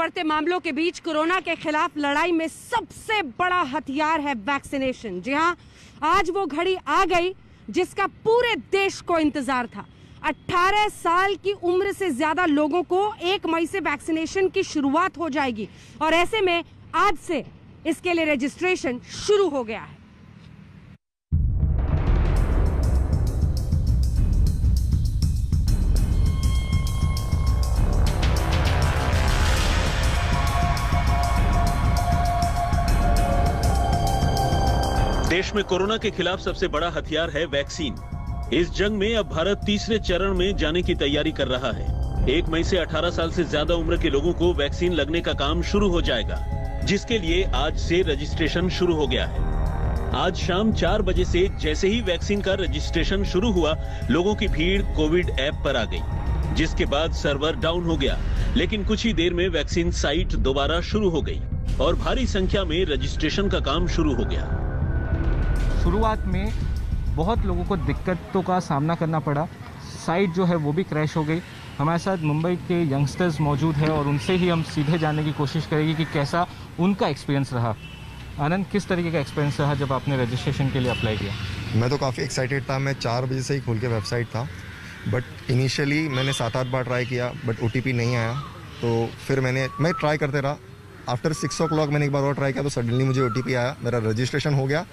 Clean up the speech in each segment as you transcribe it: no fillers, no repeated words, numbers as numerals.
बढ़ते मामलों के बीच कोरोना के खिलाफ लड़ाई में सबसे बड़ा हथियार है वैक्सीनेशन। जी हां, आज वो घड़ी आ गई जिसका पूरे देश को इंतजार था। 18 साल की उम्र से ज्यादा लोगों को 1 मई से वैक्सीनेशन की शुरुआत हो जाएगी और ऐसे में आज से इसके लिए रजिस्ट्रेशन शुरू हो गया है। देश में कोरोना के खिलाफ सबसे बड़ा हथियार है वैक्सीन। इस जंग में अब भारत तीसरे चरण में जाने की तैयारी कर रहा है। 1 मई से 18 साल से ज्यादा उम्र के लोगों को वैक्सीन लगने का काम शुरू हो जाएगा, जिसके लिए आज से रजिस्ट्रेशन शुरू हो गया है। आज शाम 4 बजे से जैसे ही वैक्सीन का रजिस्ट्रेशन शुरू हुआ, लोगों की भीड़ कोविड ऐप पर आ गई, जिसके बाद सर्वर डाउन हो गया। लेकिन कुछ ही देर में वैक्सीन साइट दोबारा शुरू हो गई और भारी संख्या में रजिस्ट्रेशन का काम शुरू हो गया। शुरुआत में बहुत लोगों को दिक्कतों का सामना करना पड़ा। साइट जो है वो भी क्रैश हो गई। हमारे साथ मुंबई के यंगस्टर्स मौजूद हैं और उनसे ही हम सीधे जानने की कोशिश करेंगे कि कैसा उनका एक्सपीरियंस रहा। आनंद, किस तरीके का एक्सपीरियंस रहा जब आपने रजिस्ट्रेशन के लिए अप्लाई किया? मैं तो काफ़ी एक्साइटेड था। मैं 4 बजे से ही खोल के वेबसाइट था, बट इनिशियली मैंने 7-8 बार ट्राई किया, बट OTP नहीं आया। तो फिर मैं ट्राई करते रहा। आफ्टर 6 o'clock मैंने एक बार और ट्राई किया तो सडनली मुझे OTP आया, मेरा रजिस्ट्रेशन हो गया।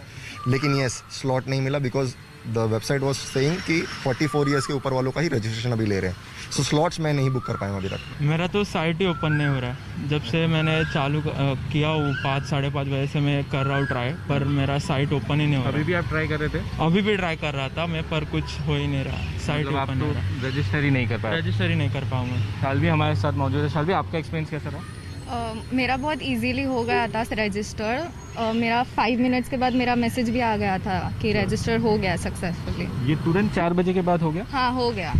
लेकिन यस, स्लॉट नहीं मिला because the website was saying कि 44 ईयर्स के ऊपर वालों का ही रजिस्ट्रेशन अभी ले रहे हैं। सो स्लॉट्स मैं नहीं बुक कर पाया अभी तक। मेरा तो साइट ही ओपन नहीं हो रहा है। जब से मैंने चालू किया वो 5-5:30 बजे से मैं कर रहा हूँ ट्राई, पर मेरा साइट ओपन ही नहीं हो रहा। अभी भी आप ट्राई कर रहे थे? अभी भी ट्राई कर रहा था मैं, पर कुछ हो ही नहीं रहा। साइट मतलब ओपन नहीं हो रहा। रजिस्टर ही नहीं कर पाया? रजिस्टर ही नहीं कर पाऊँगा। शालवी हमारे साथ मौजूद है। शालवी, आपका एक्सपीरियंस कैसा रहा? मेरा बहुत इजीली हो गया था रजिस्टर। मेरा 5 मिनट्स के बाद मेरा मैसेज भी आ गया था कि रजिस्टर हो गया सक्सेसफुली। ये तुरंत 4 बजे के बाद हो गया? हाँ, हो गया।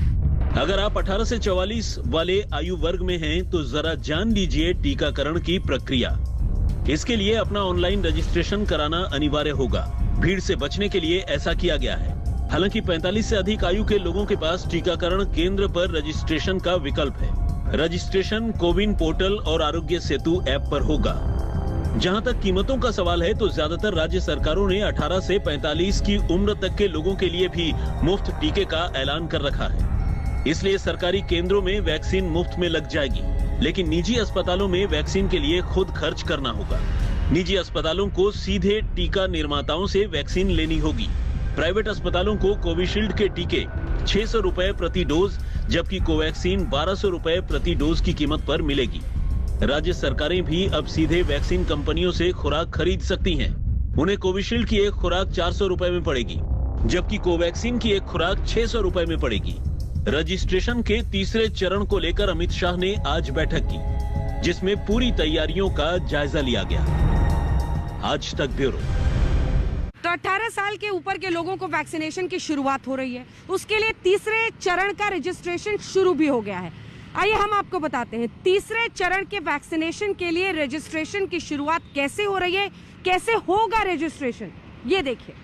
अगर आप 18 से 44 वाले आयु वर्ग में हैं तो जरा जान लीजिए टीकाकरण की प्रक्रिया। इसके लिए अपना ऑनलाइन रजिस्ट्रेशन कराना अनिवार्य होगा। भीड़ से बचने के लिए ऐसा किया गया है। हालांकि 45 से अधिक आयु के लोगों के पास टीकाकरण केंद्र पर रजिस्ट्रेशन का विकल्प है। रजिस्ट्रेशन कोविन पोर्टल और आरोग्य सेतु ऐप पर होगा। जहां तक कीमतों का सवाल है तो ज्यादातर राज्य सरकारों ने 18 से 45 की उम्र तक के लोगों के लिए भी मुफ्त टीके का ऐलान कर रखा है। इसलिए सरकारी केंद्रों में वैक्सीन मुफ्त में लग जाएगी, लेकिन निजी अस्पतालों में वैक्सीन के लिए खुद खर्च करना होगा। निजी अस्पतालों को सीधे टीका निर्माताओं से वैक्सीन लेनी होगी। प्राइवेट अस्पतालों को कोविशील्ड के टीके 600 रुपए प्रति डोज, जबकि कोवैक्सीन 1200 रुपए प्रति डोज की कीमत पर मिलेगी। राज्य सरकारें भी अब सीधे वैक्सीन कंपनियों से खुराक खरीद सकती हैं। उन्हें कोविशील्ड की एक खुराक 400 रुपए में पड़ेगी, जबकि कोवैक्सीन की एक खुराक 600 रुपए में पड़ेगी। रजिस्ट्रेशन के तीसरे चरण को लेकर अमित शाह ने आज बैठक की, जिसमें पूरी तैयारियों का जायजा लिया गया। आज तक ब्यूरो। तो 18 साल के ऊपर के लोगों को वैक्सीनेशन की शुरुआत हो रही है। उसके लिए तीसरे चरण का रजिस्ट्रेशन शुरू भी हो गया है। आइए हम आपको बताते हैं तीसरे चरण के वैक्सीनेशन के लिए रजिस्ट्रेशन की शुरुआत कैसे हो रही है, कैसे होगा रजिस्ट्रेशन, ये देखिए।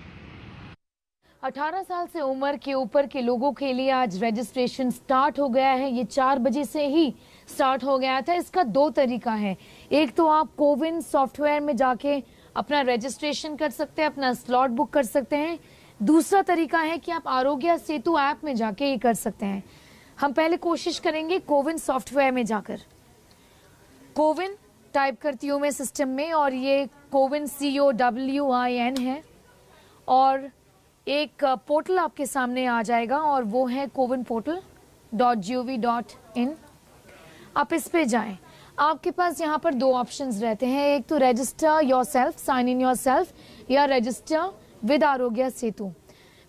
18 साल से उम्र के ऊपर के लोगों के लिए आज रजिस्ट्रेशन स्टार्ट हो गया है। ये 4 बजे से ही स्टार्ट हो गया था। इसका 2 तरीका है। एक तो आप कोविन सॉफ्टवेयर में जाके अपना रजिस्ट्रेशन कर सकते हैं, अपना स्लॉट बुक कर सकते हैं। दूसरा तरीका है कि आप आरोग्य सेतु ऐप में जाके ये कर सकते हैं। हम पहले कोशिश करेंगे कोविन सॉफ्टवेयर में जाकर। कोविन टाइप करती हूँ मैं सिस्टम में, और ये कोविन COWIN है, और एक पोर्टल आपके सामने आ जाएगा और वो है covinportal.gov.in। आप इस पे जाएं। आपके पास यहाँ पर 2 ऑप्शंस रहते हैं। एक तो register yourself, sign in yourself, या रजिस्टर विद आरोग्य सेतु।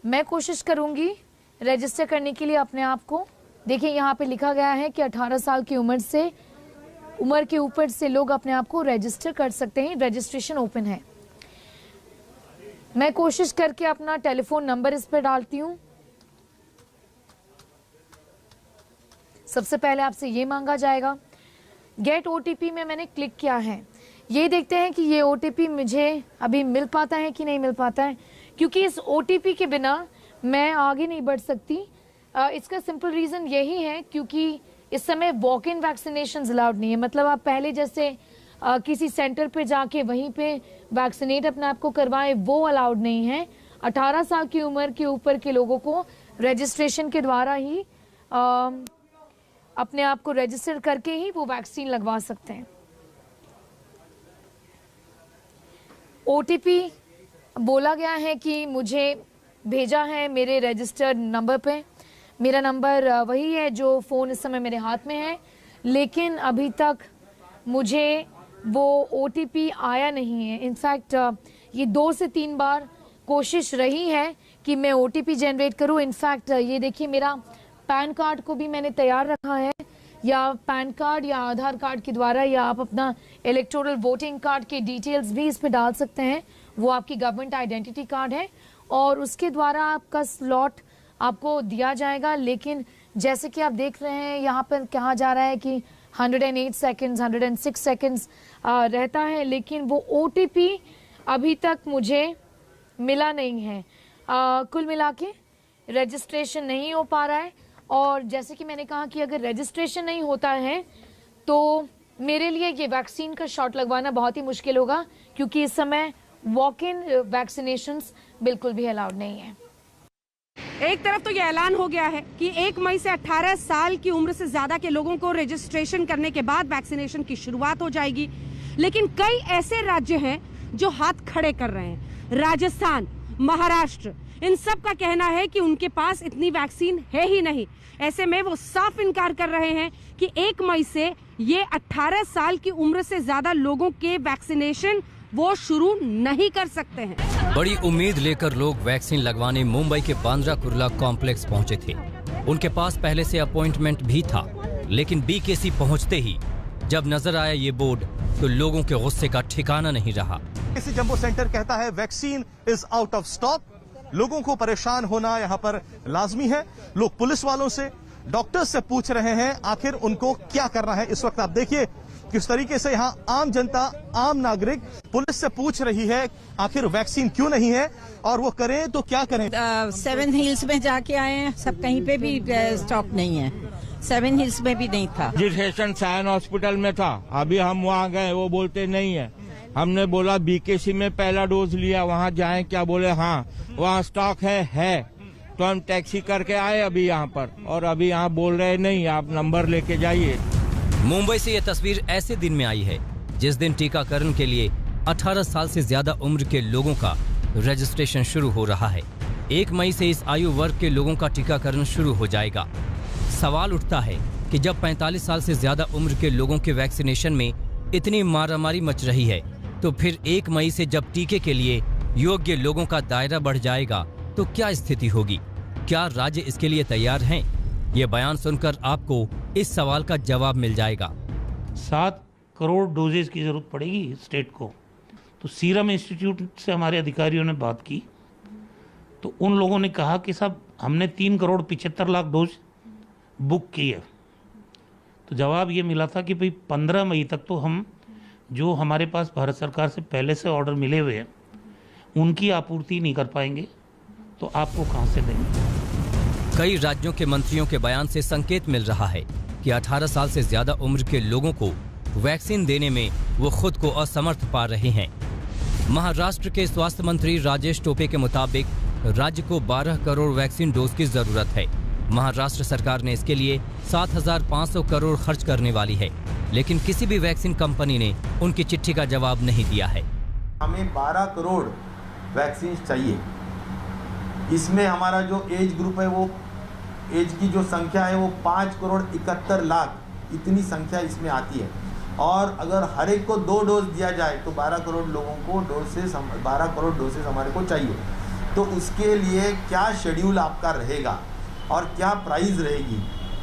मैं कोशिश करूंगी रजिस्टर करने के लिए अपने आप को। देखिए यहाँ पे लिखा गया है कि 18 साल की उम्र के ऊपर से लोग अपने आप को रजिस्टर कर सकते हैं। रजिस्ट्रेशन ओपन है। मैं कोशिश करके अपना टेलीफोन नंबर इस पर डालती हूँ। सबसे पहले आपसे ये मांगा जाएगा। गेट OTP में मैंने क्लिक किया है। ये देखते हैं कि ये OTP मुझे अभी मिल पाता है कि नहीं मिल पाता है, क्योंकि इस OTP के बिना मैं आगे नहीं बढ़ सकती। इसका सिंपल रीज़न यही है क्योंकि इस समय वॉक इन वैक्सीनेशन अलाउड नहीं है, मतलब आप पहले जैसे किसी सेंटर पे जाके वहीं पे वैक्सीनेट अपने आप को करवाएं, वो अलाउड नहीं है। 18 साल की उम्र के ऊपर के लोगों को रजिस्ट्रेशन के द्वारा ही अपने आप को रजिस्टर करके ही वो वैक्सीन लगवा सकते हैं। OTP बोला गया है कि मुझे भेजा है मेरे रजिस्टर्ड नंबर पे। मेरा नंबर वही है जो फ़ोन इस समय मेरे हाथ में है, लेकिन अभी तक मुझे वो OTP आया नहीं है। इनफैक्ट ये 2 से 3 बार कोशिश रही है कि मैं OTP जनरेट करूं। इनफैक्ट ये देखिए, मेरा पैन कार्ड को भी मैंने तैयार रखा है, या पैन कार्ड या आधार कार्ड के द्वारा, या आप अपना इलेक्टोरल वोटिंग कार्ड के डिटेल्स भी इस पे डाल सकते हैं। वो आपकी गवर्नमेंट आइडेंटिटी कार्ड है और उसके द्वारा आपका स्लॉट आपको दिया जाएगा। लेकिन जैसे कि आप देख रहे हैं, यहाँ पर कहा जा रहा है कि 108 सेकेंड्स 106 सेकेंड्स रहता है, लेकिन वो OTP अभी तक मुझे मिला नहीं है। कुल मिला के रजिस्ट्रेशन नहीं हो पा रहा है, और जैसे कि मैंने कहा कि अगर रजिस्ट्रेशन नहीं होता है तो मेरे लिए ये वैक्सीन का शॉट लगवाना बहुत ही मुश्किल होगा, क्योंकि इस समय वॉक इन वैक्सीनेशंस बिल्कुल भी अलाउड नहीं है। एक तरफ तो ये ऐलान हो गया है कि 1 मई से 18 साल की उम्र से ज्यादा के लोगों को रजिस्ट्रेशन करने के बाद वैक्सीनेशन की शुरुआत हो जाएगी, लेकिन कई ऐसे राज्य हैं जो हाथ खड़े कर रहे हैं। राजस्थान, महाराष्ट्र, इन सब का कहना है कि उनके पास इतनी वैक्सीन है ही नहीं। ऐसे में वो साफ इनकार कर रहे हैं कि 1 मई से ये 18 साल की उम्र से ज्यादा लोगों के वैक्सीनेशन वो शुरू नहीं कर सकते हैं। बड़ी उम्मीद लेकर लोग वैक्सीन लगवाने मुंबई के बांद्रा कुर्ला कॉम्प्लेक्स पहुंचे थे। उनके पास पहले से अपॉइंटमेंट भी था, लेकिन BKC पहुंचते ही जब नजर आया ये बोर्ड तो लोगों के गुस्से का ठिकाना नहीं रहा। इसी जंबो सेंटर कहता है vaccine is out of stock. लोगों को परेशान होना यहाँ पर लाजमी है। लोग पुलिस वालों से, डॉक्टर्स से पूछ रहे हैं आखिर उनको क्या करना है। इस वक्त आप देखिए किस तरीके से यहाँ आम जनता, आम नागरिक पुलिस से पूछ रही है आखिर वैक्सीन क्यों नहीं है और वो करें तो क्या करें। 7 हिल्स में जाके आए हैं, सब कहीं पे भी स्टॉक नहीं है। 7 हिल्स में भी नहीं था। रजिस्ट्रेशन सायन हॉस्पिटल में था, अभी हम वहाँ गए, वो बोलते नहीं है। हमने बोला BKC में पहला डोज लिया, वहाँ जाएं, क्या बोले हाँ वहाँ स्टॉक है। तो हम टैक्सी करके आए अभी यहाँ पर, और अभी यहाँ बोल रहे नहीं, आप नंबर लेके जाइए। मुंबई से ये तस्वीर ऐसे दिन में आई है जिस दिन टीकाकरण के लिए 18 साल से ज्यादा उम्र के लोगों का रजिस्ट्रेशन शुरू हो रहा है। 1 मई से इस आयु वर्ग के लोगों का टीकाकरण शुरू हो जाएगा। सवाल उठता है कि जब 45 साल से ज्यादा उम्र के लोगों के वैक्सीनेशन में इतनी मारामारी मच रही है, तो फिर 1 मई से जब टीके के लिए योग्य लोगों का दायरा बढ़ जाएगा तो क्या स्थिति होगी? क्या राज्य इसके लिए तैयार हैं? ये बयान सुनकर आपको इस सवाल का जवाब मिल जाएगा। 7 करोड़ डोजेज की जरूरत पड़ेगी स्टेट को। तो सीरम इंस्टीट्यूट से हमारे अधिकारियों ने बात की, तो उन लोगों ने कहा कि साहब हमने 3 करोड़ 75 लाख डोज बुक की है। तो जवाब ये मिला था कि भाई 15 मई तक तो हम जो हमारे पास भारत सरकार से पहले से ऑर्डर मिले हुए हैं उनकी आपूर्ति नहीं कर पाएंगे, तो आपको कहां से देंगे। कई राज्यों के मंत्रियों के बयान से संकेत मिल रहा है कि 18 साल से ज्यादा उम्र के लोगों को वैक्सीन देने में वो खुद को असमर्थ पा रहे हैं। महाराष्ट्र के स्वास्थ्य मंत्री राजेश टोपे के मुताबिक राज्य को 12 करोड़ वैक्सीन डोज की जरूरत है। महाराष्ट्र सरकार ने इसके लिए 7,500 करोड़ खर्च करने वाली है, लेकिन किसी भी वैक्सीन कंपनी ने उनकी चिट्ठी का जवाब नहीं दिया है। हमें 12 करोड़ वैक्सीन चाहिए। इसमें हमारा जो एज ग्रुप है, वो एज की जो संख्या है वो 5 करोड़ 71 लाख, इतनी संख्या इसमें आती है। और अगर हर एक को 2 डोज दिया जाए तो 12 करोड़ लोगों को 12 करोड़ डोजेस हमारे को चाहिए। तो उसके लिए क्या शेड्यूल आपका रहेगा और क्या प्राइस रहेगी,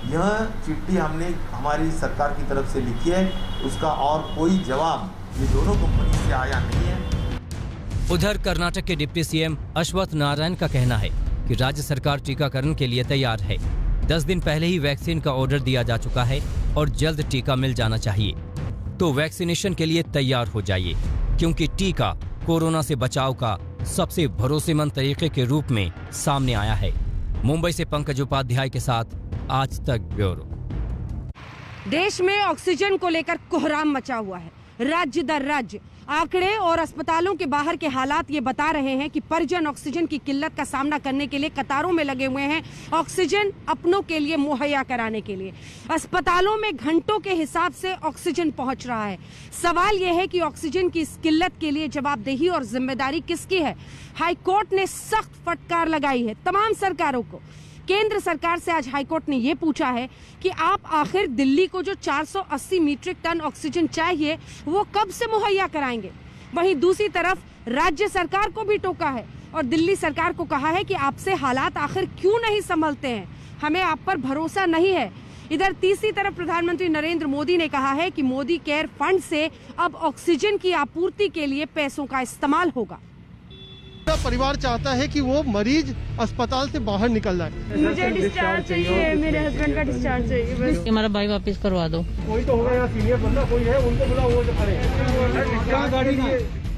यह चिट्ठी हमने हमारी सरकार की तरफ से लिखी है। उसका और कोई जवाब ये दोनों कंपनी से आया नहीं है। उधर कर्नाटक के डिप्टी CM अश्वत्थ नारायण का कहना है कि राज्य सरकार टीकाकरण के लिए तैयार है। 10 दिन पहले ही वैक्सीन का ऑर्डर दिया जा चुका है और जल्द टीका मिल जाना चाहिए। तो वैक्सीनेशन के लिए तैयार हो जाइए, क्योंकि टीका कोरोना से बचाव का सबसे भरोसेमंद तरीके के रूप में सामने आया है। मुंबई से पंकज उपाध्याय के साथ आज तक ब्यूरो। देश में ऑक्सीजन को लेकर कोहराम मचा हुआ है। राज्य दर राज्य आंकड़े और अस्पतालों के बाहर के हालात ये बता रहे हैं कि परिजन ऑक्सीजन की किल्लत का सामना करने के लिए कतारों में लगे हुए हैं, ऑक्सीजन अपनों के लिए मुहैया कराने के लिए। अस्पतालों में घंटों के हिसाब से ऑक्सीजन पहुंच रहा है। सवाल यह है कि ऑक्सीजन की इस किल्लत के लिए जवाबदेही और जिम्मेदारी किसकी है? हाईकोर्ट ने सख्त फटकार लगाई है तमाम सरकारों को। केंद्र सरकार से आज हाईकोर्ट ने यह पूछा है कि आप आखिर दिल्ली को जो 480 मीट्रिक टन ऑक्सीजन चाहिए वो कब से मुहैया कराएंगे? वहीं दूसरी तरफ राज्य सरकार को भी टोका है और दिल्ली सरकार को कहा है कि आपसे हालात आखिर क्यों नहीं संभलते हैं, हमें आप पर भरोसा नहीं है। इधर तीसरी तरफ प्रधानमंत्री नरेंद्र मोदी ने कहा है कि मोदी केयर फंड से अब ऑक्सीजन की आपूर्ति के लिए पैसों का इस्तेमाल होगा। परिवार चाहता है कि वो मरीज अस्पताल से बाहर निकल जाए। मुझे डिस्चार्ज चाहिए, मेरे हस्बैंड का डिस्चार्ज चाहिए बस। हमारा भाई वापस करवा दो। कोई तो होगा, सीनियर बंदा कोई है, उनको बुलाओ, वो जो खड़े।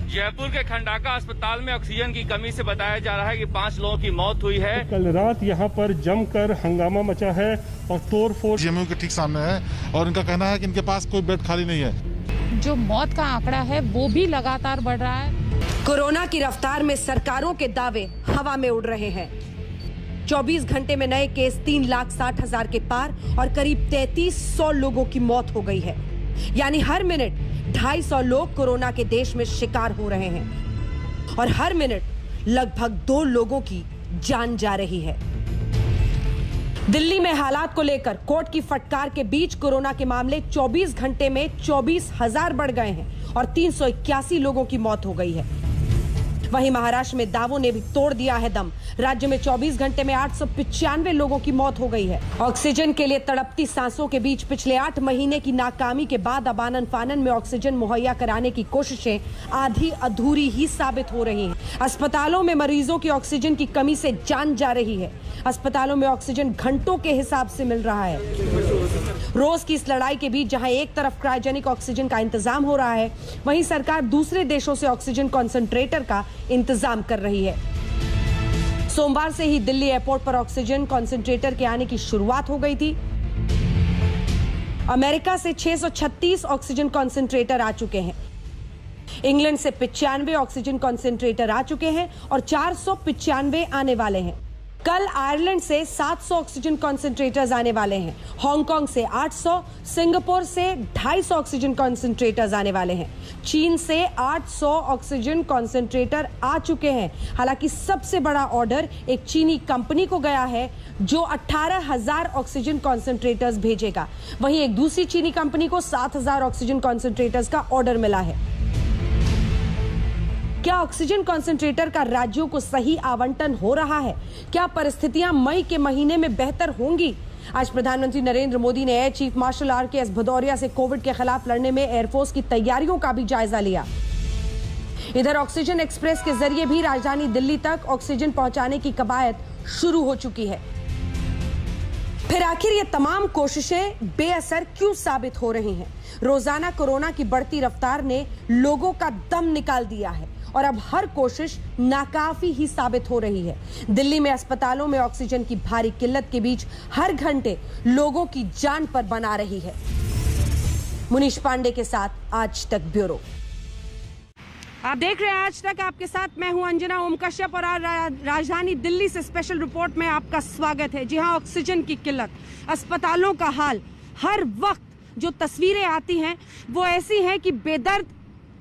जयपुर के खंडाका अस्पताल में ऑक्सीजन की कमी से बताया जा रहा है कि 5 लोगों की मौत हुई है। कल रात यहाँ पर जमकर हंगामा मचा है और तोड़फोड़ जीएमयू के ठीक सामने है और इनका कहना है कि इनके पास कोई बेड खाली नहीं है। जो मौत का आंकड़ा है वो भी लगातार बढ़ रहा है। कोरोना की रफ्तार में सरकारों के दावे हवा में उड़ रहे हैं। 24 घंटे में नए केस 3,60,000 के पार और करीब 3300 लोगों की मौत हो गई है। यानी हर मिनट 250 लोग कोरोना के देश में शिकार हो रहे हैं और हर मिनट लगभग 2 लोगों की जान जा रही है। दिल्ली में हालात को लेकर कोर्ट की फटकार के बीच कोरोना के मामले 24 घंटे में 24,000 बढ़ गए हैं और 381 लोगों की मौत हो गई है। वहीं महाराष्ट्र में दावों ने भी तोड़ दिया है दम। राज्य में 24 घंटे में 895 लोगों की मौत हो गई है। ऑक्सीजन के लिए तड़पती सांसों के बीच पिछले 8 महीने की नाकामी के बाद अब आनन फानन में ऑक्सीजन मुहैया कराने की कोशिशें आधी अधूरी ही साबित हो रही हैं। अस्पतालों में मरीजों की ऑक्सीजन की कमी से जान जा रही है। अस्पतालों में ऑक्सीजन घंटों के हिसाब से मिल रहा है। रोज की इस लड़ाई के बीच जहां एक तरफ क्रायोजेनिक ऑक्सीजन का इंतजाम हो रहा है, वहीं सरकार दूसरे देशों से ऑक्सीजन कॉन्सेंट्रेटर का इंतजाम कर रही है। सोमवार से ही दिल्ली एयरपोर्ट पर ऑक्सीजन कॉन्सेंट्रेटर के आने की शुरुआत हो गई थी। अमेरिका से 636 ऑक्सीजन कॉन्सेंट्रेटर आ चुके हैं। इंग्लैंड से 95 ऑक्सीजन कॉन्सेंट्रेटर आ चुके हैं और 495 आने वाले हैं। कल आयरलैंड से 700 ऑक्सीजन कॉन्सेंट्रेटर्स आने वाले हैं। हांगकांग से 800, सिंगापुर से 250 ऑक्सीजन कॉन्सेंट्रेटर्स आने वाले हैं। चीन से 800 ऑक्सीजन कॉन्सेंट्रेटर आ चुके हैं। हालांकि सबसे बड़ा ऑर्डर एक चीनी कंपनी को गया है जो 18,000 ऑक्सीजन कॉन्सेंट्रेटर्स भेजेगा। वहीं एक दूसरी चीनी कंपनी को 7,000 ऑक्सीजन कॉन्सेंट्रेटर्स का ऑर्डर मिला है। क्या ऑक्सीजन कॉन्सेंट्रेटर का राज्यों को सही आवंटन हो रहा है? क्या परिस्थितियां मई के महीने में बेहतर होंगी? आज प्रधानमंत्री नरेंद्र मोदी ने air chief marshal RKS Bhadauria से कोविड के खिलाफ लड़ने में एयरफोर्स की तैयारियों का भी जायजा लिया। इधर ऑक्सीजन एक्सप्रेस के जरिए भी राजधानी दिल्ली तक ऑक्सीजन पहुंचाने की कवायद शुरू हो चुकी है। फिर आखिर ये तमाम कोशिशें बेअसर क्यों साबित हो रही हैं? रोजाना कोरोना की बढ़ती रफ्तार ने लोगों का दम निकाल दिया है और अब हर कोशिश नाकाफी ही साबित हो रही है। दिल्ली में अस्पतालों में ऑक्सीजन की भारी किल्लत के बीच हर घंटे लोगों की जान पर बना रही है। मुनीश पांडे के साथ आज तक ब्यूरो। आप देख रहे हैं आज तक, आपके साथ मैं हूं अंजना ओम कश्यप और राजधानी दिल्ली से स्पेशल रिपोर्ट में आपका स्वागत है। जी हां, ऑक्सीजन की किल्लत, अस्पतालों का हाल, हर वक्त जो तस्वीरें आती हैं वो ऐसी हैं कि बेदर्द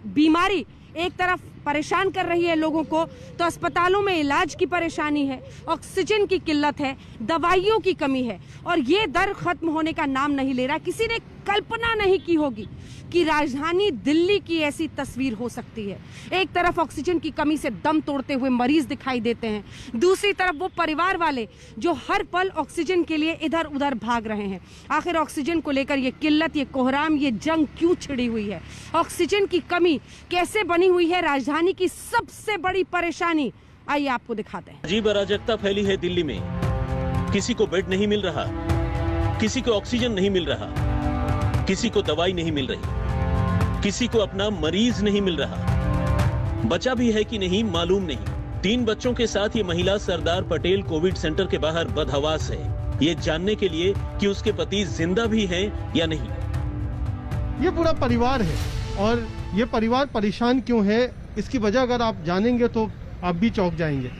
बीमारी एक तरफ परेशान कर रही है लोगों को, तो अस्पतालों में इलाज की परेशानी है, ऑक्सीजन की किल्लत है, दवाइयों की कमी है और ये दर खत्म होने का नाम नहीं ले रहा। किसी ने कल्पना नहीं की होगी कि राजधानी दिल्ली की ऐसी तस्वीर हो सकती है। एक तरफ ऑक्सीजन की कमी से दम तोड़ते हुए मरीज दिखाई देते हैं, दूसरी तरफ वो परिवार वाले जो हर पल ऑक्सीजन के लिए इधर उधर भाग रहे हैं। आखिर ऑक्सीजन को लेकर ये किल्लत, ये कोहराम, ये जंग क्यों छिड़ी हुई है? ऑक्सीजन की कमी कैसे बनी हुई है राजधानी की सबसे बड़ी परेशानी? आइए आपको दिखाते हैं। अजीब अराजकता फैली है दिल्ली में। किसी को बेड नहीं मिल रहा, किसी को ऑक्सीजन नहीं मिल रहा, किसी को दवाई नहीं मिल रही, किसी को अपना मरीज नहीं मिल रहा। बचा भी है कि नहीं मालूम नहीं। 3 बच्चों के साथ ये महिला सरदार पटेल कोविड सेंटर के बाहर बदहवास है। ये जानने के लिए कि उसके पति जिंदा भी हैं या नहीं। ये पूरा परिवार है और ये परिवार परेशान क्यों है, इसकी वजह अगर आप जानेंगे तो आप भी चौंक जाएंगे।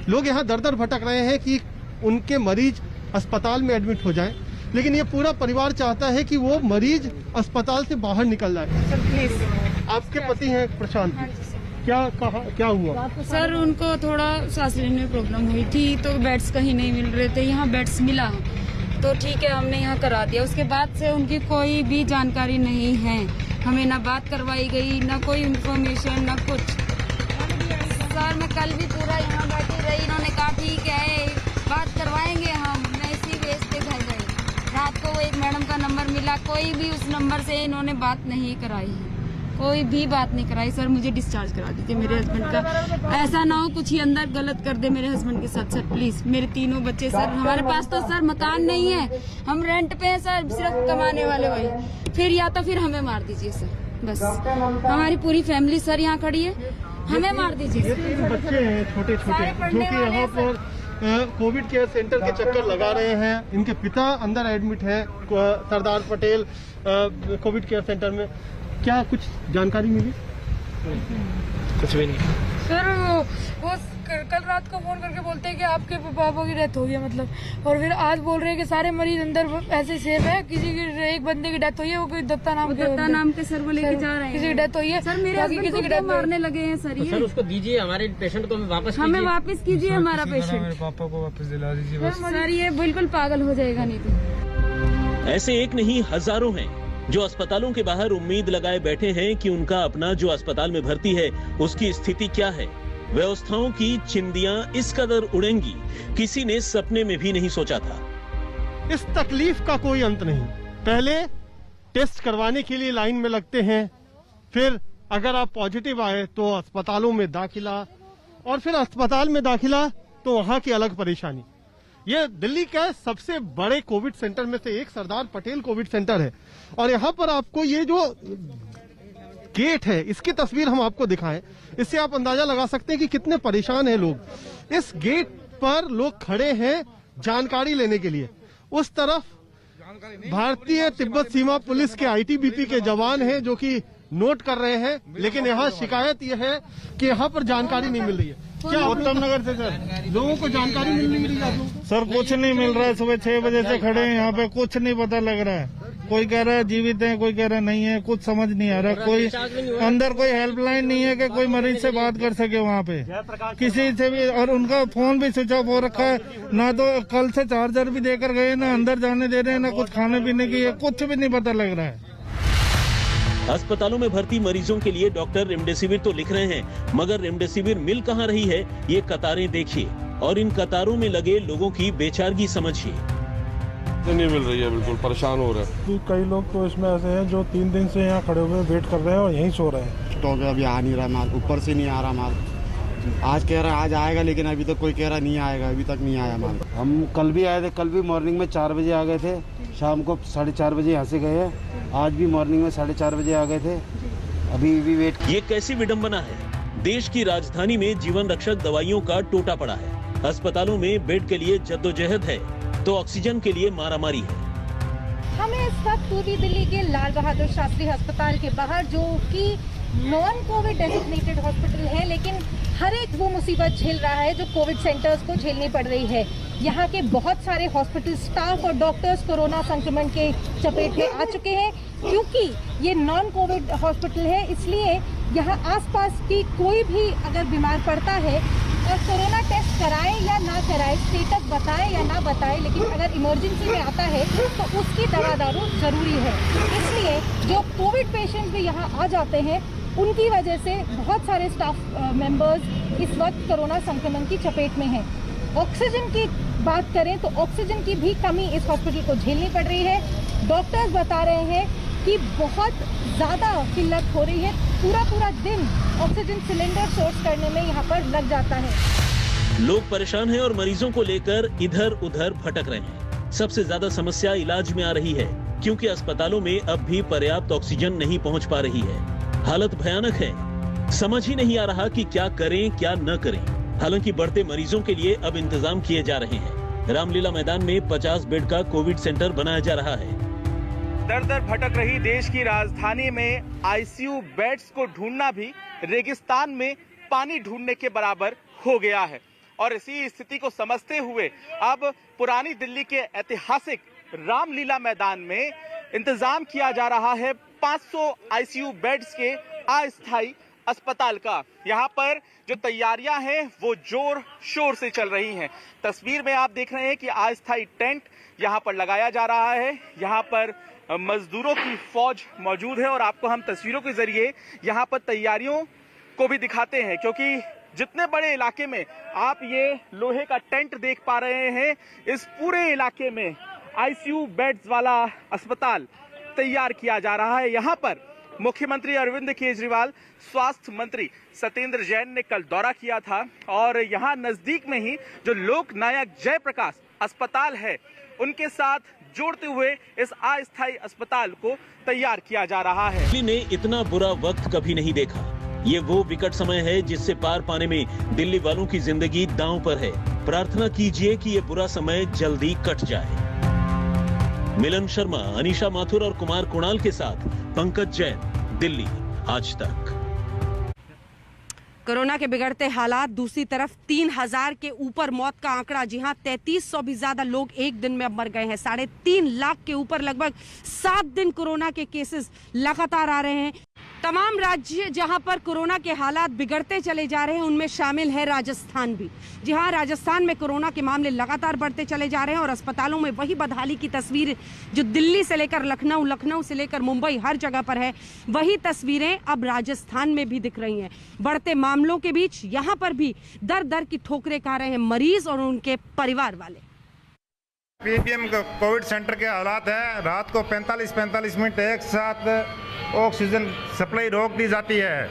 लोग यहाँ दर दर भटक रहे हैं कि उनके मरीज अस्पताल में एडमिट हो जाएं, लेकिन ये पूरा परिवार चाहता है कि वो मरीज अस्पताल से बाहर निकल जाए। Sir please. आपके पति हैं प्रशांत, क्या हुआ? सर उनको थोड़ा सांस लेने में प्रॉब्लम हुई थी, तो बेड्स कहीं नहीं मिल रहे थे। यहाँ बेड्स मिला तो ठीक है, हमने यहाँ करा दिया। उसके बाद से उनकी कोई भी जानकारी नहीं है, हमें ना बात करवाई गई, ना कोई इन्फॉर्मेशन, ना कुछ। सर मैं कल भी पूरा यहाँ बैठी रही, इन्होंने कहा ठीक है बात करवाएंगे हम, मैं इसी बेस पे घर गई। रात को वो एक मैडम का नंबर मिला, कोई भी उस नंबर से इन्होंने बात नहीं कराई, कोई भी बात नहीं कराई। सर मुझे डिस्चार्ज करा दीजिए मेरे हस्बैंड का, ऐसा ना हो कुछ ही अंदर गलत कर दे मेरे हस्बैंड के साथ। सर प्लीज, मेरे तीनों बच्चे सर, हमारे पास तो सर मकान नहीं है, हम रेंट पे हैं सर, सिर्फ कमाने वाले वही। फिर या तो फिर हमें मार दीजिए सर, बस हमारी पूरी फैमिली सर यहाँ खड़ी है, हमें मार दीजिए। बच्चे हैं छोटे छोटे जो कि यहाँ पर कोविड केयर सेंटर के चक्कर लगा रहे हैं। इनके पिता अंदर एडमिट है Sardar Patel Covid care centre में। क्या कुछ जानकारी मिली? कुछ भी नहीं सर। वो कल रात को फोन करके बोलते हैं कि आपके पापा की डेथ हो गई मतलब, और फिर आज बोल रहे हैं कि सारे मरीज अंदर ऐसे सेफ है। किसी की एक बंदे की डेथ हुई है, वो कोई दत्ता नाम के सर वो लेके जा रहे हैं। किसी की डेथ हुई है सर, मेरे किसी की डेथ मारने लगे हैं सर। ये सर उसको दीजिए, हमारे पेशेंट को हमें वापस कीजिए, हमारा पेशेंट। मेरे पापा को वापस दिला दीजिए सर, ये बिल्कुल पागल हो जाएगा नहीं तो। ऐसे एक नहीं हजारों हैं जो अस्पतालों के बाहर उम्मीद लगाए बैठे हैं कि उनका अपना जो अस्पताल में भर्ती है उसकी स्थिति क्या है। व्यवस्थाओं की चिंदियां इस कदर उड़ेंगी, किसी ने सपने में भी नहीं सोचा था। इस तकलीफ का कोई अंत नहीं। पहले टेस्ट करवाने के लिए लाइन में लगते हैं, फिर अगर आप पॉजिटिव आए तो अस्पतालों में दाखिला, और फिर अस्पताल में दाखिला तो वहां की अलग परेशानी। ये दिल्ली का सबसे बड़े कोविड सेंटर में से एक सरदार पटेल कोविड सेंटर है, और यहाँ पर आपको ये जो गेट है इसकी तस्वीर हम आपको दिखाएं, इससे आप अंदाजा लगा सकते हैं कि कितने परेशान हैं लोग। इस गेट पर लोग खड़े हैं जानकारी लेने के लिए। उस तरफ भारतीय तिब्बत सीमा पुलिस के आईटीबीपी के जवान हैं जो कि नोट कर रहे हैं, लेकिन यहाँ शिकायत यह है कि यहाँ पर जानकारी नहीं मिल रही है। क्या उत्तम नगर से सर लोगों को जानकारी मिल रही है? सर कुछ नहीं मिल रहा है, सुबह 6 बजे से खड़े हैं यहाँ पे, कुछ नहीं पता लग रहा है। कोई कह रहा है जीवित है, कोई कह रहा नहीं है, कुछ समझ नहीं आ रहा। कोई अंदर कोई हेल्पलाइन नहीं है कि कोई मरीज से बात कर सके वहाँ पे किसी से भी, और उनका फोन भी स्विच ऑफ हो रखा है। ना तो कल से चार्जर भी देकर गए, ना अंदर जाने दे रहे हैं, ना कुछ खाने पीने की, कुछ भी नहीं पता लग रहा है। अस्पतालों में भर्ती मरीजों के लिए डॉक्टर रेमडेसिविर तो लिख रहे हैं, मगर रेमडेसिविर मिल कहां रही है ये कतारें देखिए, और इन कतारों में लगे लोगों की बेचारगी समझिए। नहीं मिल रही है, बिल्कुल परेशान हो रहे हैं। कई लोग तो इसमें ऐसे हैं जो 3 दिन से यहाँ खड़े हुए वेट कर रहे हैं और यहीं सो रहे हैं। स्टॉक अभी आ नहीं रहा माल, ऊपर से नहीं आ रहा माल। आज कह रहा है आज आएगा, लेकिन अभी तक कोई कह रहा नहीं आएगा, अभी तक नहीं आया माल। हम कल भी आए थे, कल भी मॉर्निंग में 4 बजे आ गए थे, शाम को 4:30 बजे यहाँ से गए हैं। आज भी मॉर्निंग में 4:30 बजे आ गए थे, अभी भी वेट। ये कैसी विडंबना है। देश की राजधानी में जीवन रक्षक दवाइयों का टोटा पड़ा है, अस्पतालों में बेड के लिए जद्दोजहद है तो ऑक्सीजन के लिए मारामारी है। हमें इस वक्त पूर्वी दिल्ली के लाल बहादुर शास्त्री अस्पताल के बाहर, जो कि नॉन कोविड डेजिग्नेटेड हॉस्पिटल है, लेकिन हर एक वो मुसीबत झेल रहा है जो कोविड सेंटर्स को झेलनी पड़ रही है। यहाँ के बहुत सारे हॉस्पिटल स्टाफ और डॉक्टर्स कोरोना संक्रमण के चपेट में आ चुके हैं। क्योंकि ये नॉन कोविड हॉस्पिटल है, इसलिए यहाँ आसपास की कोई भी अगर बीमार पड़ता है और कोरोना टेस्ट कराए या ना कराए, स्टेटस बताए या ना बताए, लेकिन अगर इमरजेंसी में आता है तो उसकी दवा दारू जरूरी है। इसलिए जो कोविड पेशेंट भी यहाँ आ जाते हैं, उनकी वजह से बहुत सारे स्टाफ मेंबर्स इस वक्त कोरोना संक्रमण की चपेट में हैं। ऑक्सीजन की बात करें तो ऑक्सीजन की भी कमी इस हॉस्पिटल को झेलनी पड़ रही है। डॉक्टर्स बता रहे हैं कि बहुत ज़्यादा किल्लत हो रही है, पूरा दिन ऑक्सीजन सिलेंडर सोर्स करने में यहाँ पर लग जाता है। लोग परेशान हैं और मरीजों को लेकर इधर उधर भटक रहे हैं। सबसे ज्यादा समस्या इलाज में आ रही है, क्योंकि अस्पतालों में अब भी पर्याप्त ऑक्सीजन नहीं पहुंच पा रही है। हालत भयानक है, समझ ही नहीं आ रहा कि क्या करें क्या न करें। हालांकि बढ़ते मरीजों के लिए अब इंतजाम किए जा रहे हैं। रामलीला मैदान में 50 बेड का कोविड सेंटर बनाया जा रहा है। दर दर भटक रही देश की राजधानी में आईसीयू बेड्स को ढूंढना भी रेगिस्तान में पानी ढूंढने के बराबर हो गया है। और इसी स्थिति को समझते हुए अब पुरानी दिल्ली के ऐतिहासिक रामलीला मैदान में इंतजाम किया जा रहा है 500 आईसीयू बेड्स के अस्थायी अस्पताल का। यहाँ पर जो तैयारियां हैं वो जोर शोर से चल रही हैं। तस्वीर में आप देख रहे हैं कि अस्थायी टेंट यहाँ पर लगाया जा रहा है। यहाँ पर मजदूरों की फौज मौजूद है और आपको हम तस्वीरों के जरिए यहाँ पर तैयारियों को भी दिखाते हैं, क्योंकि जितने बड़े इलाके में आप ये लोहे का टेंट देख पा रहे हैं, इस पूरे इलाके में आईसीयू बेड्स वाला अस्पताल तैयार किया जा रहा है। यहाँ पर मुख्यमंत्री अरविंद केजरीवाल, स्वास्थ्य मंत्री सत्येंद्र जैन ने कल दौरा किया था और यहाँ नजदीक में ही जो लोकनायक जयप्रकाश अस्पताल है उनके साथ जोड़ते हुए इस अस्थायी अस्पताल को तैयार किया जा रहा है। दिल्ली ने इतना बुरा वक्त कभी नहीं देखा। ये वो विकट समय है जिससे पार पाने में दिल्ली वालों की जिंदगी दांव पर है। प्रार्थना कीजिए कि ये बुरा समय जल्दी कट जाए। मिलन शर्मा, अनीशा माथुर और कुमार कुणाल के साथ पंकज जैन, दिल्ली आज तक। कोरोना के बिगड़ते हालात, दूसरी तरफ 3000 के ऊपर मौत का आंकड़ा। जी हां, 3300 भी ज्यादा लोग एक दिन में अब मर गए हैं। 3.5 लाख के ऊपर लगभग 7 दिन कोरोना के केसेस लगातार आ रहे हैं। तमाम राज्य जहां पर कोरोना के हालात बिगड़ते चले जा रहे हैं उनमें शामिल है राजस्थान भी। जी हां, राजस्थान में कोरोना के मामले लगातार बढ़ते चले जा रहे हैं और अस्पतालों में वही बदहाली की तस्वीर जो दिल्ली से लेकर लखनऊ, लखनऊ से लेकर मुंबई, हर जगह पर है, वही तस्वीरें अब राजस्थान में भी दिख रही हैं। बढ़ते मामलों के बीच यहाँ पर भी दर दर की ठोकरें खा रहे हैं मरीज और उनके परिवार वाले। पीबीएम कोविड सेंटर के हालात है, रात को 45 मिनट एक साथ ऑक्सीजन सप्लाई रोक दी जाती है।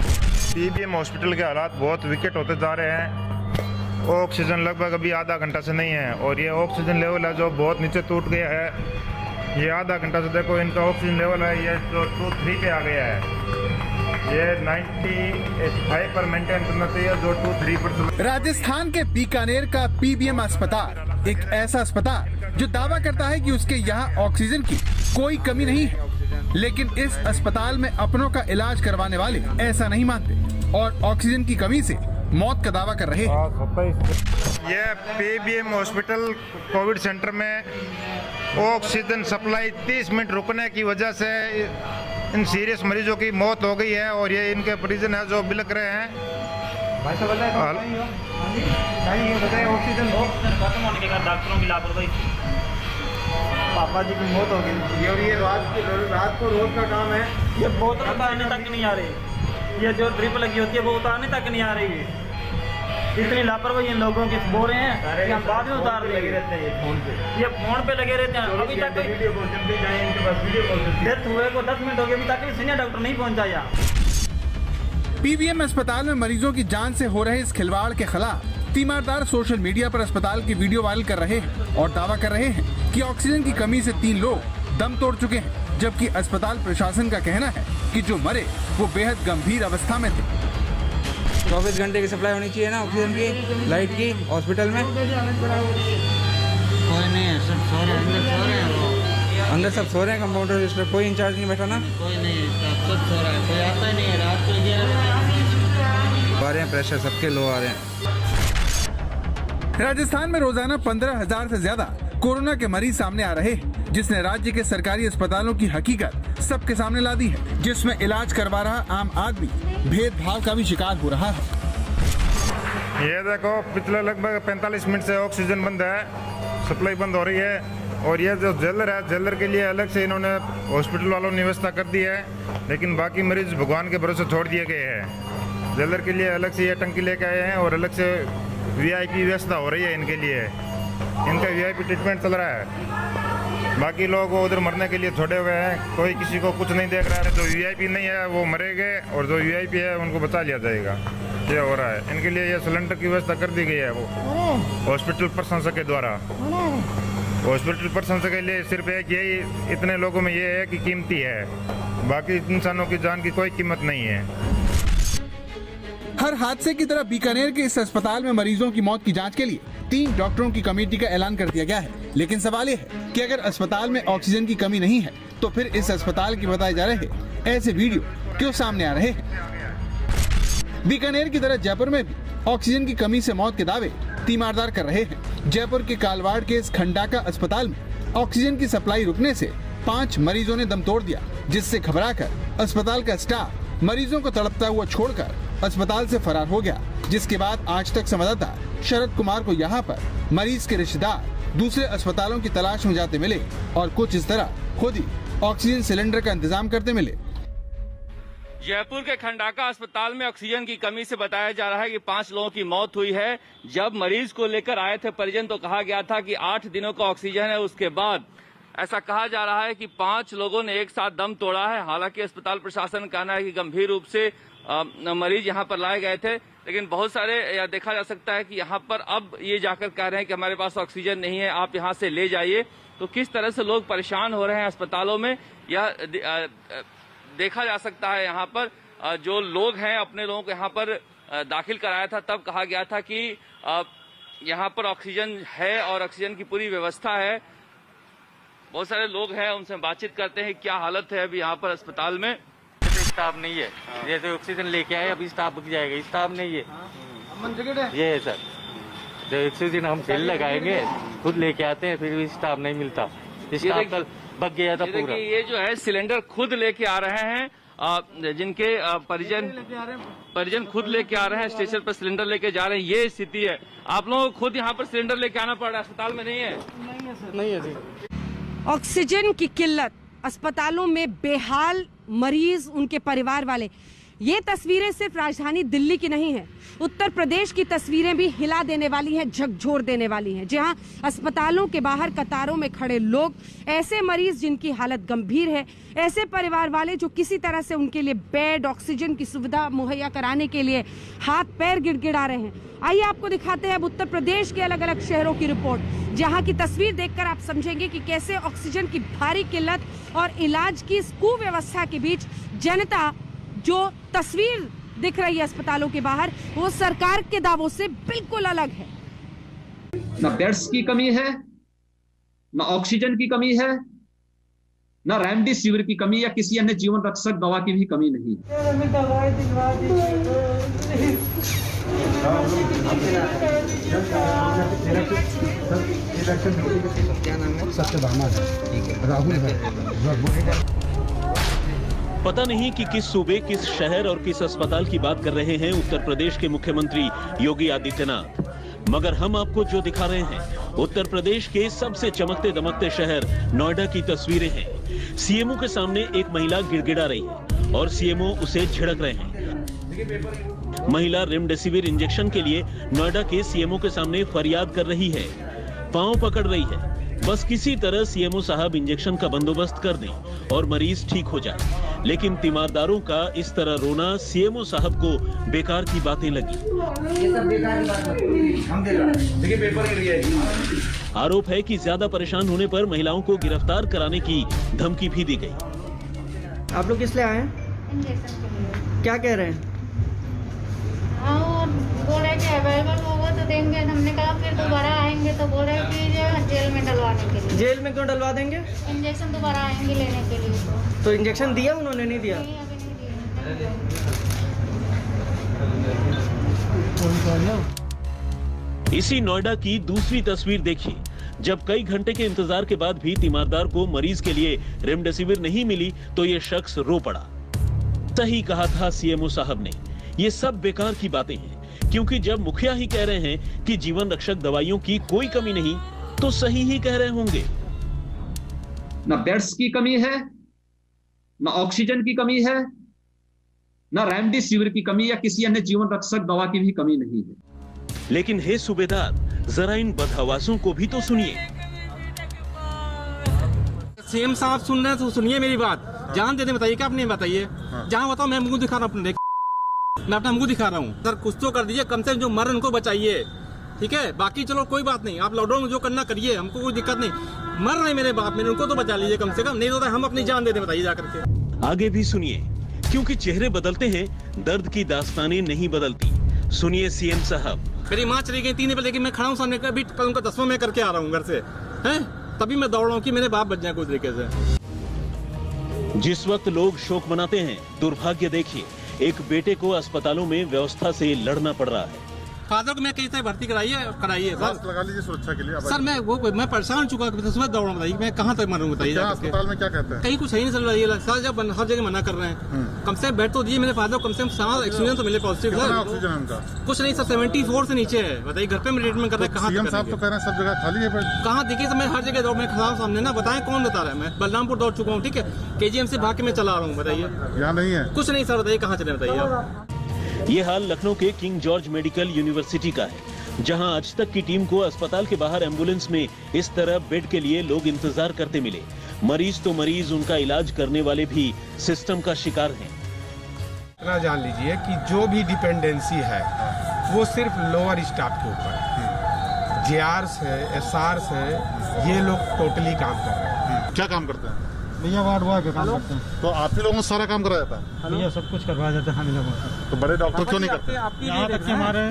पीबीएम हॉस्पिटल के हालात बहुत विकेट होते जा रहे हैं। ऑक्सीजन लगभग अभी आधा घंटा से नहीं है और ये ऑक्सीजन लेवल है जो बहुत नीचे टूट गया है। ये आधा घंटा से देखो इनका ऑक्सीजन लेवल है, ये जो 23 पे आ गया है। ये 95 पर मेंटेन करना चाहिए, जो 23 पर। राजस्थान के बीकानेर का पीबीएम अस्पताल एक ऐसा अस्पताल जो दावा करता है कि उसके यहाँ ऑक्सीजन की कोई कमी नहीं है, लेकिन इस अस्पताल में अपनों का इलाज करवाने वाले ऐसा नहीं मानते और ऑक्सीजन की कमी से मौत का दावा कर रहे हैं। ये पीबीएम हॉस्पिटल कोविड सेंटर में ऑक्सीजन सप्लाई 30 मिनट रुकने की वजह से इन सीरियस मरीजों की मौत हो गई है और ये इनके परिजन है जो बिलक रहे हैं। ऑक्सीजन खत्म होने के कारण डॉक्टरों की लापरवाही, पापा जी की मौत हो गई। ये रात को रोज का काम है। ये बोतल उतारने तक नहीं आ रही, ये जो ड्रिप लगी होती है वो उतारने तक नहीं आ रही है। इतनी लापरवाही इन लोगों की बोल रहे हैं कि हम बाद में उतार लगे रहते हैं, ये फोन पे लगे रहते हैं। अभी तक डेथ हुए को 10 मिनट हो गए, अभी तक सीनियर डॉक्टर नहीं पहुंचा यहाँ। पीबीएम अस्पताल में मरीजों की जान से हो रहे इस खिलवाड़ के खिलाफ तीमारदार सोशल मीडिया पर अस्पताल की वीडियो वायरल कर रहे हैं और दावा कर रहे हैं कि ऑक्सीजन की कमी से 3 लोग दम तोड़ चुके हैं, जबकि अस्पताल प्रशासन का कहना है कि जो मरे वो बेहद गंभीर अवस्था में थे। 24 घंटे की सप्लाई होनी चाहिए ना ऑक्सीजन की, लाइट की हॉस्पिटल में। कोई नहीं है, सब सो रहे हैं, अंदर सब सो रहे हैं। कंपाउंडर रजिस्टर कोई इंचार्ज नहीं बैठा ना, कोई नहीं, सब सो रहा है, कोई आता ही नहीं है। रात को 11 आ रहे हैं, प्रेशर सबके लो आ रहे हैं। राजस्थान में रोजाना 15,000 से ज्यादा कोरोना के मरीज सामने आ रहे हैं, जिसने राज्य के सरकारी अस्पतालों की हकीकत सबके सामने ला दी है, जिसमें इलाज करवा रहा आम आदमी भेदभाव का भी शिकार हो रहा है। ये देखो पिछले लगभग 45 मिनट से ऑक्सीजन बंद है, सप्लाई बंद हो रही है और ये जो जेलर है, जेलर के लिए अलग से इन्होंने हॉस्पिटल वालों ने व्यवस्था कर दी है, लेकिन बाकी मरीज भगवान के भरोसे छोड़ दिए गए हैं। जेलर के लिए अलग से ये टंकी लेके आए हैं और अलग से वीआईपी व्यवस्था हो रही है इनके लिए, इनका वीआईपी ट्रीटमेंट चल रहा है। बाकी लोग उधर मरने के लिए छोड़े हुए हैं, कोई किसी को कुछ नहीं देख रहा है। जो वीआईपी नहीं है वो मरेंगे और जो वीआईपी है उनको बचा लिया जाएगा। ये हो रहा है इनके लिए, ये सिलेंडर की व्यवस्था कर दी गई है वो हॉस्पिटल प्रशासन के द्वारा। हॉस्पिटल प्रशासन के लिए सिर्फ एक यही, इतने लोगों में ये है कि कीमती है, बाकी इंसानों की जान की कोई कीमत नहीं है। हर हादसे की तरह बीकानेर के इस अस्पताल में मरीजों की मौत की जांच के लिए 3 डॉक्टरों की कमेटी का ऐलान कर दिया गया है। लेकिन सवाल ये है कि अगर अस्पताल में ऑक्सीजन की कमी नहीं है तो फिर इस अस्पताल के बताए जा रहे ऐसे वीडियो क्यों सामने आ रहे हैं। बीकानेर की तरह जयपुर में भी ऑक्सीजन की कमी से मौत के दावे तीमारदार कर रहे हैं। जयपुर के कालवाड़ के इस खंडाका अस्पताल में ऑक्सीजन की सप्लाई रुकने से 5 मरीजों ने दम तोड़ दिया, जिससे घबराकर अस्पताल का स्टाफ मरीजों को तड़पता हुआ छोड़कर अस्पताल से फरार हो गया। जिसके बाद आज तक संवाददाता शरद कुमार को यहाँ पर मरीज के रिश्तेदार दूसरे अस्पतालों की तलाश में जाते मिले और कुछ इस तरह खुद ही ऑक्सीजन सिलेंडर का इंतजाम करते मिले। जयपुर के खंडाका अस्पताल में ऑक्सीजन की कमी से बताया जा रहा है कि 5 लोगों की मौत हुई है। जब मरीज को लेकर आए थे परिजन तो कहा गया था कि 8 दिनों का ऑक्सीजन है। उसके बाद ऐसा कहा जा रहा है कि 5 लोगों ने एक साथ दम तोड़ा है। हालांकि अस्पताल प्रशासन का कहना है कि गंभीर रूप से मरीज यहां पर लाए गए थे, लेकिन बहुत सारे देखा जा सकता है कि यहां पर अब ये जाकर कह रहे हैं कि हमारे पास ऑक्सीजन नहीं है, आप यहां से ले जाइए। तो किस तरह से लोग परेशान हो रहे हैं अस्पतालों में, यह देखा जा सकता है। यहाँ पर जो लोग हैं अपने लोगों को यहाँ पर दाखिल कराया था, तब कहा गया था कि यहाँ पर ऑक्सीजन है और ऑक्सीजन की पूरी व्यवस्था है। बहुत सारे लोग हैं, उनसे बातचीत करते हैं क्या हालत है अभी यहाँ पर अस्पताल में। स्टाफ नहीं है, जैसे ऑक्सीजन लेके आए अभी स्टाफ बक जाएगा, स्टाफ नहीं है। ये है सर, जो ऑक्सीजन हम सेल लगाएंगे खुद लेके आते हैं, फिर भी स्टाफ नहीं मिलता, स्टाफ कल बक गया था पूरा। ये जो है सिलेंडर खुद लेके आ रहे हैं, जिनके परिजन खुद लेके आ रहे हैं, स्टेशन पर सिलेंडर लेके जा रहे हैं। ये स्थिति है, आप लोगों को खुद यहाँ पर सिलेंडर लेके आना पड़ रहा है, अस्पताल में नहीं है। नहीं है। ऑक्सीजन की किल्लत, अस्पतालों में बेहाल मरीज, उनके परिवार वाले। ये तस्वीरें सिर्फ राजधानी दिल्ली की नहीं है, उत्तर प्रदेश की तस्वीरें भी हिला देने वाली हैं, झकझोर देने वाली हैं। जहां अस्पतालों के बाहर कतारों में खड़े लोग, ऐसे मरीज जिनकी हालत गंभीर है, ऐसे परिवार वाले जो किसी तरह से उनके लिए बेड, ऑक्सीजन की सुविधा मुहैया कराने के लिए हाथ पैर गिड़गिड़ा रहे हैं। आइए आपको दिखाते हैं अब उत्तर प्रदेश के अलग अलग शहरों की रिपोर्ट, जहां की तस्वीर देखकर आप समझेंगे कि कैसे ऑक्सीजन की भारी किल्लत और इलाज की इस कुव्यवस्था के बीच जनता, जो तस्वीर दिख रही है अस्पतालों के बाहर, वो सरकार के दावों से बिल्कुल अलग है। न बेड्स की कमी है, न ऑक्सीजन की कमी है, न रेमडेसिविर की कमी या किसी अन्य जीवन रक्षक दवा की भी कमी नहीं पता नहीं कि किस सूबे, किस शहर और किस अस्पताल की बात कर रहे हैं उत्तर प्रदेश के मुख्यमंत्री योगी आदित्यनाथ, मगर हम आपको जो दिखा रहे हैं उत्तर प्रदेश के सबसे चमकते दमकते शहर नोएडा की तस्वीरें हैं। सीएमओ के सामने एक महिला गिड़गिड़ा रही है और सीएमओ उसे झिड़क रहे हैं। महिला रेमडेसिविर इंजेक्शन के लिए नोएडा के सीएमओ के सामने फरियाद कर रही है, पांव पकड़ रही है, बस किसी तरह सीएमओ साहब इंजेक्शन का बंदोबस्त कर दें और मरीज ठीक हो जाए। लेकिन तीमारदारों का इस तरह रोना सीएमओ साहब को बेकार की बातें लगी। आरोप है कि ज्यादा परेशान होने पर महिलाओं को गिरफ्तार कराने की धमकी भी दी गई। आप लोग किस लिए आए हैं? क्या कह रहे हैं? बोल रहे कि अवेलेबल होगा तो देंगे। हमने कहा फिर दोबारा आएंगे तो बोल रहे कि जेल में डलवाने के लिए। जेल में क्यों डलवा देंगे? इंजेक्शन दोबारा आएंगे लेने के लिए। तो इंजेक्शन दिया उन्होंने? नहीं दिया। इसी नोएडा की दूसरी तस्वीर देखिए, जब कई घंटे के इंतजार के बाद भी तीमारदार को मरीज के लिए रेमडेसिविर नहीं मिली तो ये शख्स रो पड़ा। सही कहा था सीएमओ साहब ने, ये सब बेकार की बातें हैं, क्योंकि जब मुखिया ही कह रहे हैं कि जीवन रक्षक दवाइयों की कोई कमी नहीं, तो सही ही कह रहे होंगे। न बेड्स की कमी है, न ऑक्सीजन की कमी है, न रेमडेसिविर की कमी या किसी अन्य जीवन रक्षक दवा की भी कमी नहीं है। लेकिन हे सूबेदार, जरा इन बदहवासों को भी तो सुनिए। सीएम साहब सुन रहे हैं तो सुनिए मेरी बात। जान दे दे, बताइए क्या आपने बताइए। जहाँ बताओ मैं मुंह दिखा रहा हूँ, मैं अपना मुंह दिखा रहा हूँ। सर कुछ तो कर दीजिए, कम से कम जो मर उनको बचाइए, ठीक है? बाकी चलो कोई बात नहीं, आप लॉकडाउन में जो करना करिए, हमको कोई दिक्कत नहीं। मर रहे मेरे बाप, मेरे उनको तो बचा लीजिए कम से कम, नहीं तो हम अपनी जान दे दें, बताइए जाकर के। आगे भी सुनिए, क्योंकि चेहरे बदलते हैं, दर्द की दास्तानें नहीं बदलती। सुनिए सीएम साहब। मेरी माँ चली गई 3 दिन पहले, लेकिन मैं खड़ा हूँ सामने, अभी कल उनका 10वां मैं करके आ रहा हूँ घर से, हैं तभी मैं दौड़ रहा हूँ कि मेरे बाप बच जाए कोई तरीके से। जिस वक्त लोग शोक मनाते हैं, दुर्भाग्य देखिए, एक बेटे को अस्पतालों में व्यवस्था से लड़ना पड़ रहा है। फादर को मैं कहीं से भर्ती कराइए मास्क लगा लीजिए सुरक्षा के लिए। सर मैं परेशान चुका, सुबह दौड़ बताइए, मैं कहाँ तक मरूँ बताइए। अस्पताल में क्या कहते हैं? कहीं कुछ सही नहीं चल रहा है सर, जब हर जगह मना कर रहे हैं। कम से कम बेड तो दिए मेरे फादर, कम से कम 7 ऑक्सीजन तो मिले पॉजिटिव। ऑक्सीजन उनका कुछ नहीं सर, 74 से नीचे है। बताइए घर पे मैं ट्रीटमेंट कर रहे हैं, कहाँ सीएम साहब तो कह रहे हैं सब जगह खाली है बेड। कहाँ देखिए मैं हर जगह दौड़, मैं खड़ा हूँ सामने ना, बताएं कौन बता रहा है। मैं बलरामपुर दौड़ चुका हूँ, ठीक है, KGM से भाग के मैं चला रहा हूँ, बताइए यहाँ नहीं है कुछ नहीं सर, बताइए कहाँ चले बताइए आप। ये हाल लखनऊ के किंग जॉर्ज मेडिकल यूनिवर्सिटी का है, जहां आज तक की टीम को अस्पताल के बाहर एम्बुलेंस में इस तरह बेड के लिए लोग इंतजार करते मिले। मरीज तो मरीज, उनका इलाज करने वाले भी सिस्टम का शिकार हैं। इतना जान लीजिए कि जो भी डिपेंडेंसी है वो सिर्फ लोअर स्टाफ के ऊपर है। JRs है, SRs है, ये लोग टोटली काम कर रहे हैं। क्या काम करते हैं भैया? वार्ड बॉय का काम करते हैं। तो आप ही लोगों से सारा काम कराया जाता है? भैया सब कुछ करवाया जाता है हम लोगों से। तो बड़े डॉक्टर क्यों नहीं करते? यहाँ तक कि हमारे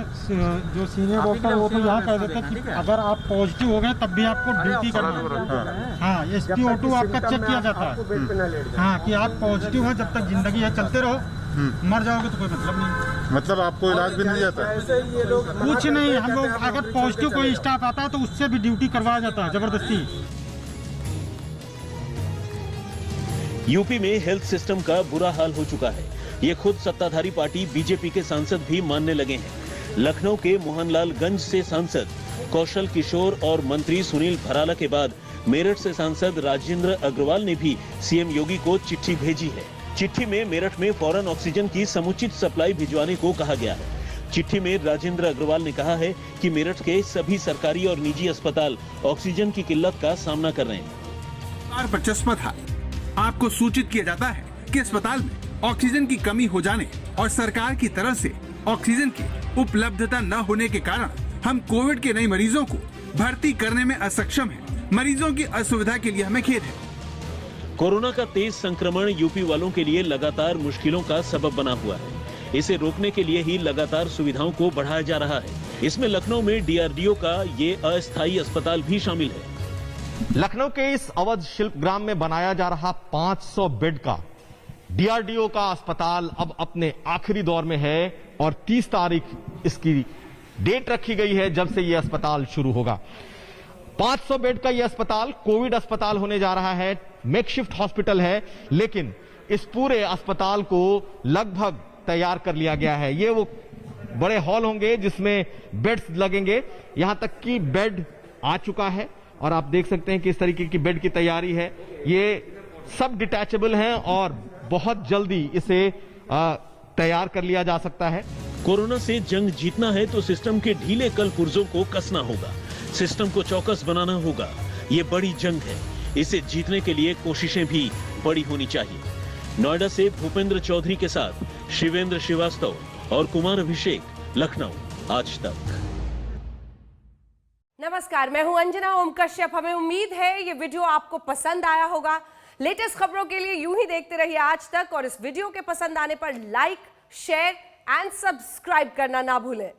जो सीनियर डॉक्टर वो तो यहाँ कह देते हैं कि अगर आप पॉजिटिव हो गए तब भी आपको ड्यूटी करना है। हाँ, SpO2 आपका चेक किया जाता है। हाँ, कि आप पॉजिटिव हैं, जब तक जिंदगी है चलते रहो, मर जाओगे तो कोई मतलब नहीं। मतलब आपको इलाज भी नहीं जाता है? कुछ नहीं, हम लोग अगर पॉजिटिव कोई स्टाफ आता है तो उससे भी ड्यूटी करवाया जाता है जबरदस्ती। यूपी में हेल्थ सिस्टम का बुरा हाल हो चुका है, ये खुद सत्ताधारी पार्टी बीजेपी के सांसद भी मानने लगे हैं। लखनऊ के मोहनलालगंज से सांसद कौशल किशोर और मंत्री सुनील भराला के बाद मेरठ से सांसद राजेंद्र अग्रवाल ने भी सीएम योगी को चिट्ठी भेजी है। चिट्ठी में मेरठ में फौरन ऑक्सीजन की समुचित सप्लाई भिजवाने को कहा गया है। चिट्ठी में राजेंद्र अग्रवाल ने कहा है कि मेरठ के सभी सरकारी और निजी अस्पताल ऑक्सीजन की किल्लत का सामना कर रहे हैं। पर चश्मा था, आपको सूचित किया जाता है कि अस्पताल में ऑक्सीजन की कमी हो जाने और सरकार की तरफ से ऑक्सीजन की उपलब्धता न होने के कारण हम कोविड के नए मरीजों को भर्ती करने में असक्षम हैं। मरीजों की असुविधा के लिए हमें खेद है। कोरोना का तेज संक्रमण यूपी वालों के लिए लगातार मुश्किलों का सबब बना हुआ है। इसे रोकने के लिए ही लगातार सुविधाओं को बढ़ाया जा रहा है। इसमें लखनऊ में DRDO का ये अस्थायी अस्पताल भी शामिल है। लखनऊ के इस अवध शिल्प ग्राम में बनाया जा रहा 500 बेड का DRDO का अस्पताल अब अपने आखिरी दौर में है और 30 तारीख इसकी डेट रखी गई है जब से यह अस्पताल शुरू होगा। 500 बेड का यह अस्पताल कोविड अस्पताल होने जा रहा है, मेकशिफ्ट हॉस्पिटल है, लेकिन इस पूरे अस्पताल को लगभग तैयार कर लिया गया है। ये वो बड़े हॉल होंगे जिसमें बेड्स लगेंगे, यहां तक कि बेड आ चुका है और आप देख सकते हैं कि इस तरीके की बेड की तैयारी है। ये सब डिटैचेबल हैं और बहुत जल्दी इसे तैयार कर लिया जा सकता है। कोरोना से जंग जीतना है तो सिस्टम के ढीले कल पुर्जों को कसना होगा, सिस्टम को चौकस बनाना होगा। ये बड़ी जंग है, इसे जीतने के लिए कोशिशें भी बड़ी होनी चाहिए। नोएडा से भूपेंद्र चौधरी के साथ शिवेंद्र श्रीवास्तव और कुमार अभिषेक, लखनऊ, आज तक। नमस्कार, मैं हूं अंजना ओम कश्यप। हमें उम्मीद है ये वीडियो आपको पसंद आया होगा। लेटेस्ट खबरों के लिए यूं ही देखते रहिए आज तक और इस वीडियो के पसंद आने पर लाइक, शेयर एंड सब्सक्राइब करना ना भूलें।